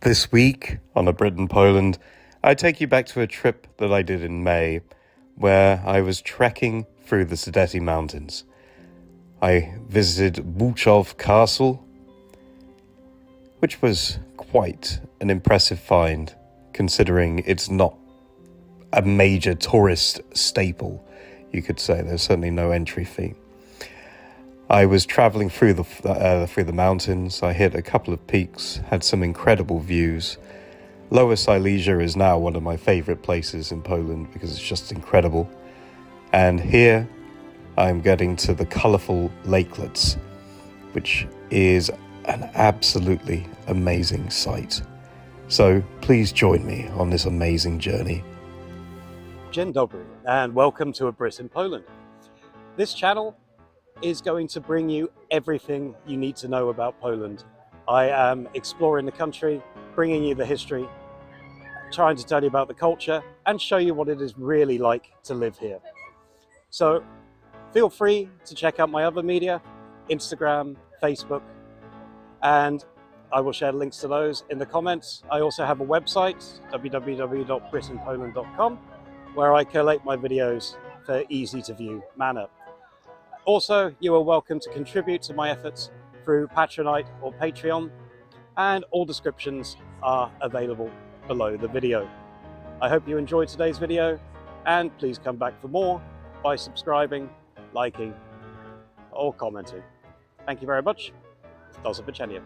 This week on A Brit in Poland, I take you back to a trip that I did in May, where I was trekking through the Sudety Mountains. I visited Bolczów Castle, which was quite an impressive find, considering it's not a major tourist staple, you could say. There's certainly no entry fee. I was traveling through the mountains. I hit a couple of peaks, had some incredible views. Lower Silesia is now one of my favorite places in Poland because it's just incredible. And here I'm getting to the Colourful Lakelets, which is an absolutely amazing sight. So please join me on this amazing journey. Dzień dobry and welcome to A Brit in Poland. This channel is going to bring you everything you need to know about Poland. I am exploring the country, bringing you the history, trying to tell you about the culture and show you what it is really like to live here. So feel free to check out my other media, Instagram, Facebook, and I will share links to those in the comments. I also have a website, www.britinpoland.com, where I collate my videos for easy to view manner. Also, you are welcome to contribute to my efforts through Patronite or Patreon, and all descriptions are available below the video. I hope you enjoyed today's video, and please come back for more by subscribing, liking, or commenting. Thank you very much. Do zobaczenia.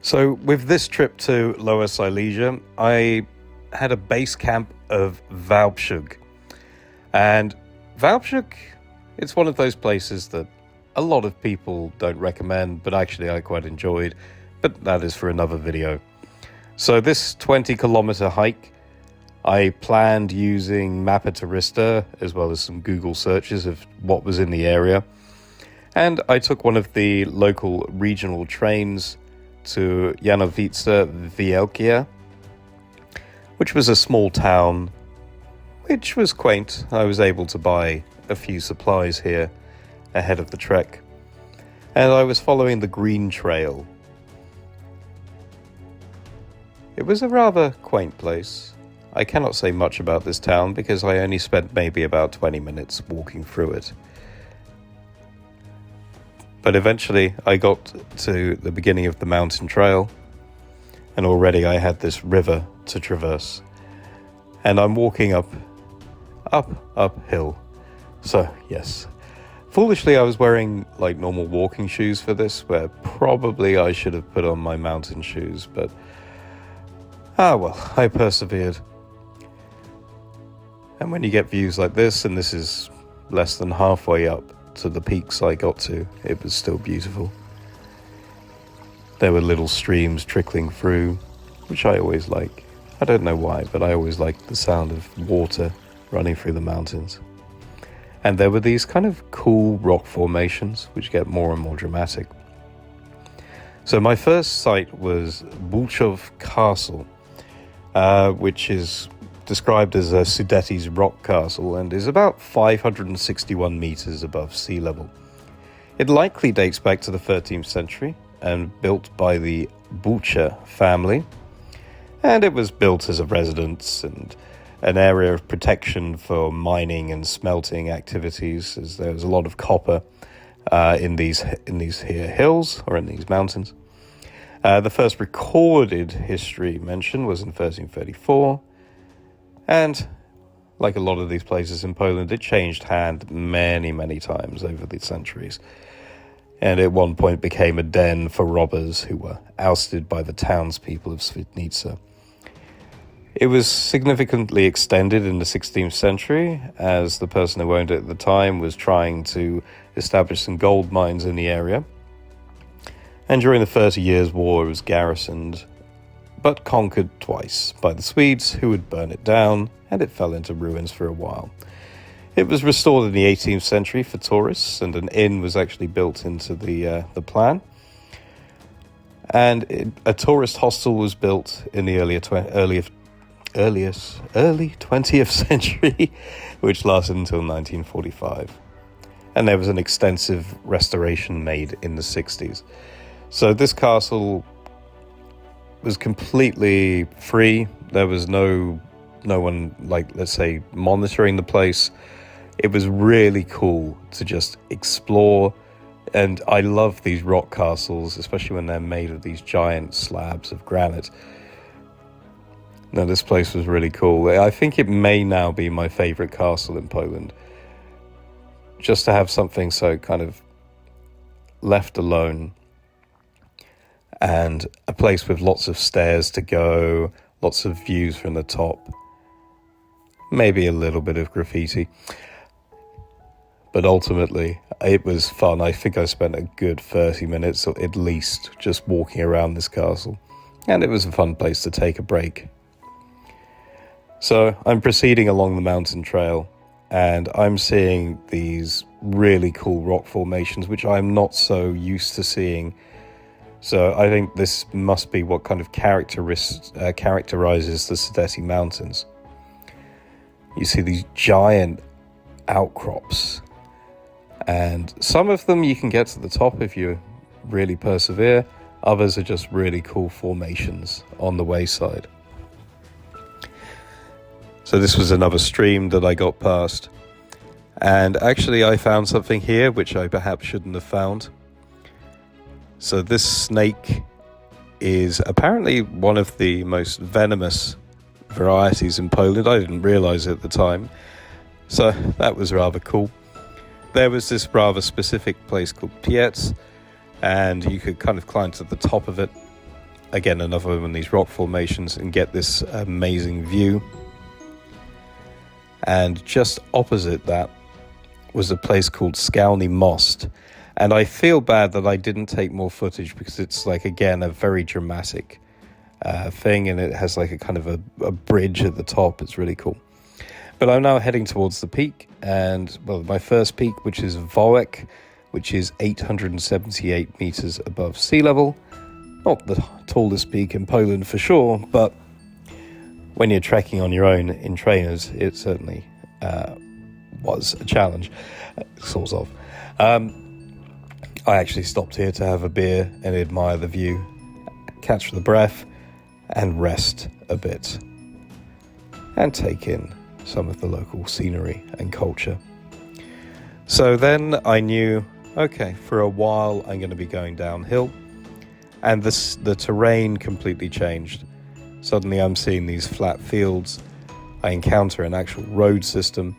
So with this trip to Lower Silesia, I had a base camp of Warsaw. And Warsaw, it's one of those places that a lot of people don't recommend, but actually I quite enjoyed, but that is for another video. So this 20-kilometer hike, I planned using Mappa Turista as well as some Google searches of what was in the area. And I took one of the local regional trains to Janowice Wielkie, which was a small town, which was quaint. I was able to buy a few supplies here ahead of the trek. And I was following the Green Trail. It was a rather quaint place. I cannot say much about this town because I only spent maybe about 20 minutes walking through it. But eventually I got to the beginning of the mountain trail, and already I had this river to traverse. And I'm walking uphill. So, yes. Foolishly, I was wearing like normal walking shoes for this, where probably I should have put on my mountain shoes, but well, I persevered. And when you get views like this, and this is less than halfway up to the peaks I got to, it was still beautiful. There were little streams trickling through, which I always like. I don't know why, but I always like the sound of water running through the mountains. And there were these kind of cool rock formations, which get more and more dramatic. So my first site was Bolczów Castle, which is described as a Sudetys rock castle and is about 561 meters above sea level. It likely dates back to the 13th century and built by the Bolczów family. And it was built as a residence and an area of protection for mining and smelting activities, as there was a lot of copper in these here hills or in these mountains. The first recorded history mention was in 1334, and like a lot of these places in Poland, it changed hand many times over the centuries, and at one point became a den for robbers who were ousted by the townspeople of Świdnica. It was significantly extended in the 16th century, as the person who owned it at the time was trying to establish some gold mines in the area. And during the 30 Years' War, it was garrisoned, but conquered twice by the Swedes, who would burn it down, and it fell into ruins for a while. It was restored in the 18th century for tourists, and an inn was actually built into the plan. And a tourist hostel was built in the early 20th century, which lasted until 1945. And there was an extensive restoration made in the 60s. So this castle was completely free. There was no one, like, let's say, monitoring the place. It was really cool to just explore. And I love these rock castles, especially when they're made of these giant slabs of granite. Now, this place was really cool. I think it may now be my favorite castle in Poland. Just to have something so kind of left alone, and a place with lots of stairs to go, lots of views from the top, maybe a little bit of graffiti. But ultimately, it was fun. I think I spent a good 30 minutes at least just walking around this castle. And it was a fun place to take a break. So I'm proceeding along the mountain trail, and I'm seeing these really cool rock formations, which I'm not so used to seeing. So I think this must be what kind of characterizes the Sudety Mountains. You see these giant outcrops, and some of them you can get to the top if you really persevere. Others are just really cool formations on the wayside. So this was another stream that I got past. And actually I found something here which I perhaps shouldn't have found. So this snake is apparently one of the most venomous varieties in Poland. I didn't realize it at the time. So that was rather cool. There was this rather specific place called Piec, and you could kind of climb to the top of it. Again, another one of these rock formations, and get this amazing view. And just opposite that was a place called Skalny Most. And I feel bad that I didn't take more footage, because it's like, again, a very dramatic thing, and it has like a kind of a bridge at the top. It's really cool. But I'm now heading towards the peak, and well, my first peak, which is Wołek, which is 878 meters above sea level. Not the tallest peak in Poland for sure, but when you're trekking on your own in trainers, it certainly was a challenge, sort of. I actually stopped here to have a beer and admire the view, catch the breath, and rest a bit, and take in some of the local scenery and culture. So then I knew, okay, for a while I'm going to be going downhill, and the terrain completely changed. Suddenly I'm seeing these flat fields. I encounter an actual road system,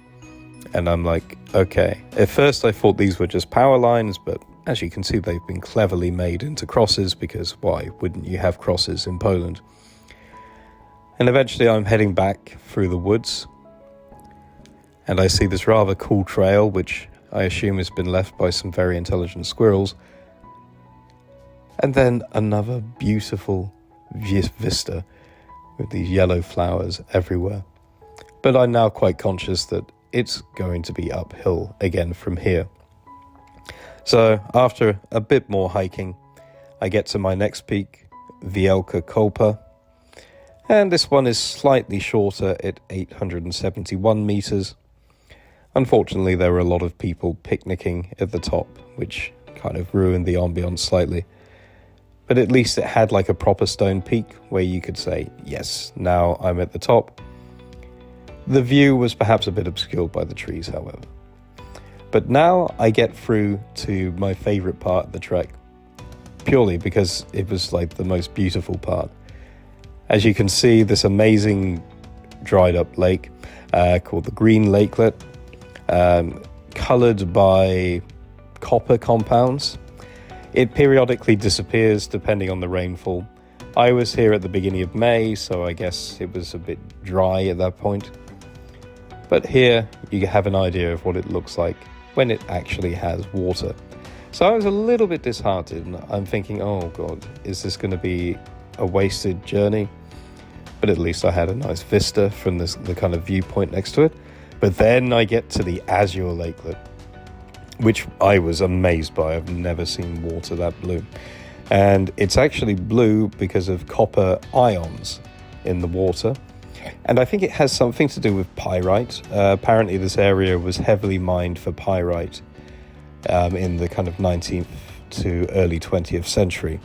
and I'm like, okay. At first I thought these were just power lines, but as you can see, they've been cleverly made into crosses, because why wouldn't you have crosses in Poland? And eventually I'm heading back through the woods, and I see this rather cool trail, which I assume has been left by some very intelligent squirrels. And then another beautiful vista with these yellow flowers everywhere. But I'm now quite conscious that it's going to be uphill again from here. So after a bit more hiking, I get to my next peak, Wielka Kopa. And this one is slightly shorter at 871 meters. Unfortunately, there were a lot of people picnicking at the top, which kind of ruined the ambience slightly. But at least it had like a proper stone peak where you could say, yes, now I'm at the top. The view was perhaps a bit obscured by the trees, however. But now I get through to my favorite part of the trek, purely because it was like the most beautiful part. As you can see, this amazing dried up lake called the Green Lakelet, colored by copper compounds. It periodically disappears depending on the rainfall. I was here at the beginning of May, so I guess it was a bit dry at that point. But here you have an idea of what it looks like when it actually has water. So I was a little bit disheartened. I'm thinking, oh God, is this going to be a wasted journey? But at least I had a nice vista from the kind of viewpoint next to it. But then I get to the Azure Lakelet, which I was amazed by. I've never seen water that blue. And it's actually blue because of copper ions in the water. And I think it has something to do with pyrite. Apparently this area was heavily mined for pyrite in the kind of 19th to early 20th century.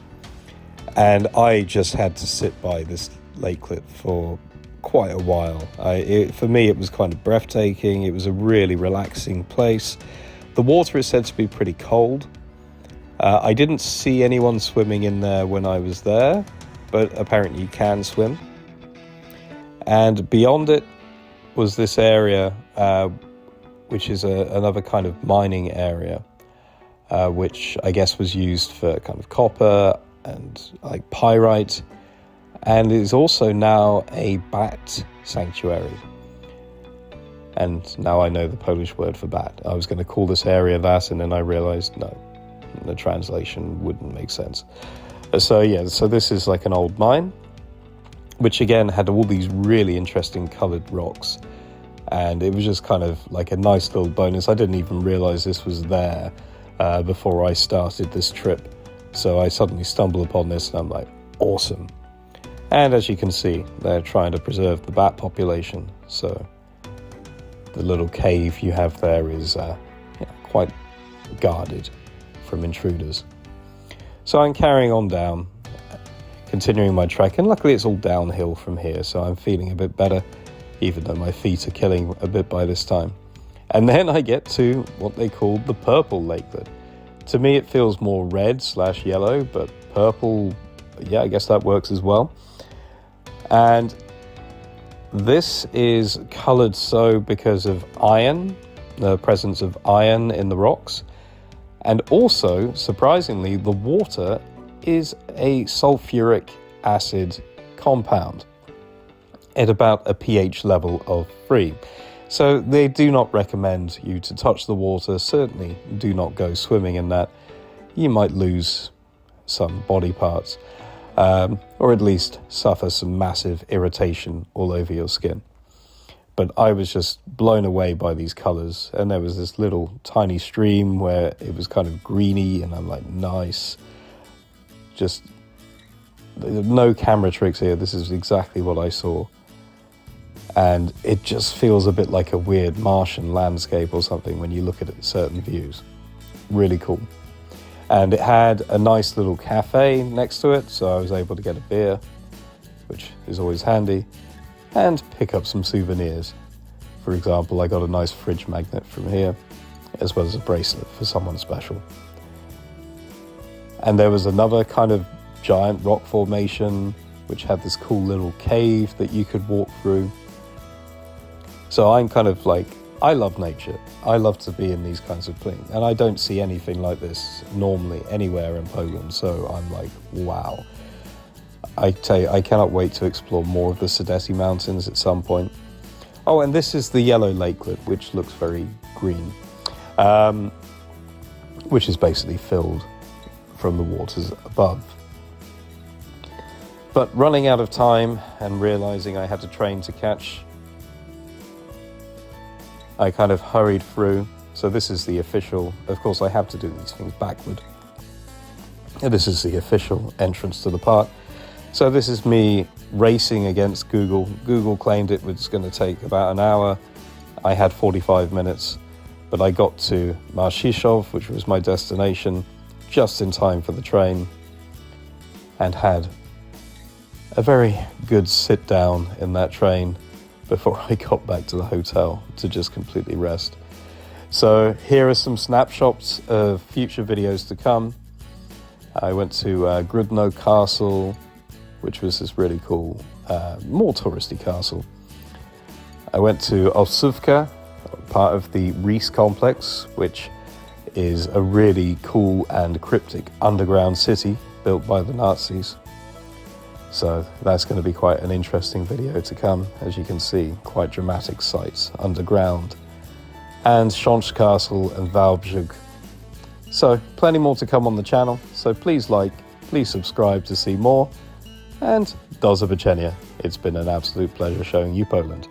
And I just had to sit by this lakelet for quite a while. For me, it was kind of breathtaking. It was a really relaxing place. The water is said to be pretty cold. I didn't see anyone swimming in there when I was there, but apparently you can swim. And beyond it was this area, which is another kind of mining area, which I guess was used for kind of copper and like pyrite, and is also now a bat sanctuary. And now I know the Polish word for bat. I was going to call this area that, and then I realized no, the translation wouldn't make sense. So this is like an old mine, which again had all these really interesting colored rocks, and it was just kind of like a nice little bonus. I didn't even realize this was there before I started this trip, so I suddenly stumble upon this and I'm like, awesome. And as you can see, they're trying to preserve the bat population, so the little cave you have there is quite guarded from intruders. So I'm carrying on down, continuing my trek, and luckily it's all downhill from here, so I'm feeling a bit better, even though my feet are killing a bit by this time. And then I get to what they call the purple lakelet. To me it feels more red/yellow, but purple, yeah, I guess that works as well. And this is coloured so because of iron, the presence of iron in the rocks. And also, surprisingly, the water is a sulfuric acid compound at about a pH level of 3. So they do not recommend you to touch the water. Certainly do not go swimming in that. You might lose some body parts, or at least suffer some massive irritation all over your skin. But I was just blown away by these colours, and there was this little tiny stream where it was kind of greeny, and I'm like, nice. Just no camera tricks here. This is exactly what I saw. And it just feels a bit like a weird Martian landscape or something when you look at certain views. Really cool. And it had a nice little cafe next to it, so I was able to get a beer, which is always handy, and pick up some souvenirs. For example, I got a nice fridge magnet from here, as well as a bracelet for someone special. And there was another kind of giant rock formation, which had this cool little cave that you could walk through. So I'm kind of like, I love nature. I love to be in these kinds of things. And I don't see anything like this normally anywhere in Poland. So I'm like, wow. I tell you, I cannot wait to explore more of the Sudety Mountains at some point. Oh, and this is the yellow lakelet, which looks very green, which is basically filled from the waters above. But running out of time and realizing I had a train to catch, I kind of hurried through. So this is the official, of course I have to do these things backward. And this is the official entrance to the park. So this is me racing against Google. Google claimed it was going to take about an hour. I had 45 minutes, but I got to Marszyszów, which was my destination, just in time for the train, and had a very good sit down in that train before I got back to the hotel to just completely rest. So here are some snapshots of future videos to come. I went to Bolczów Castle, which was this really cool, more touristy castle. I went to Osówka, part of the Reese complex, which is a really cool and cryptic underground city built by the Nazis. So that's going to be quite an interesting video to come. As you can see, quite dramatic sights underground. And Bolczów Castle and Wałbrzych. So plenty more to come on the channel. So please like, please subscribe to see more. And do zobaczenia. It's been an absolute pleasure showing you Poland.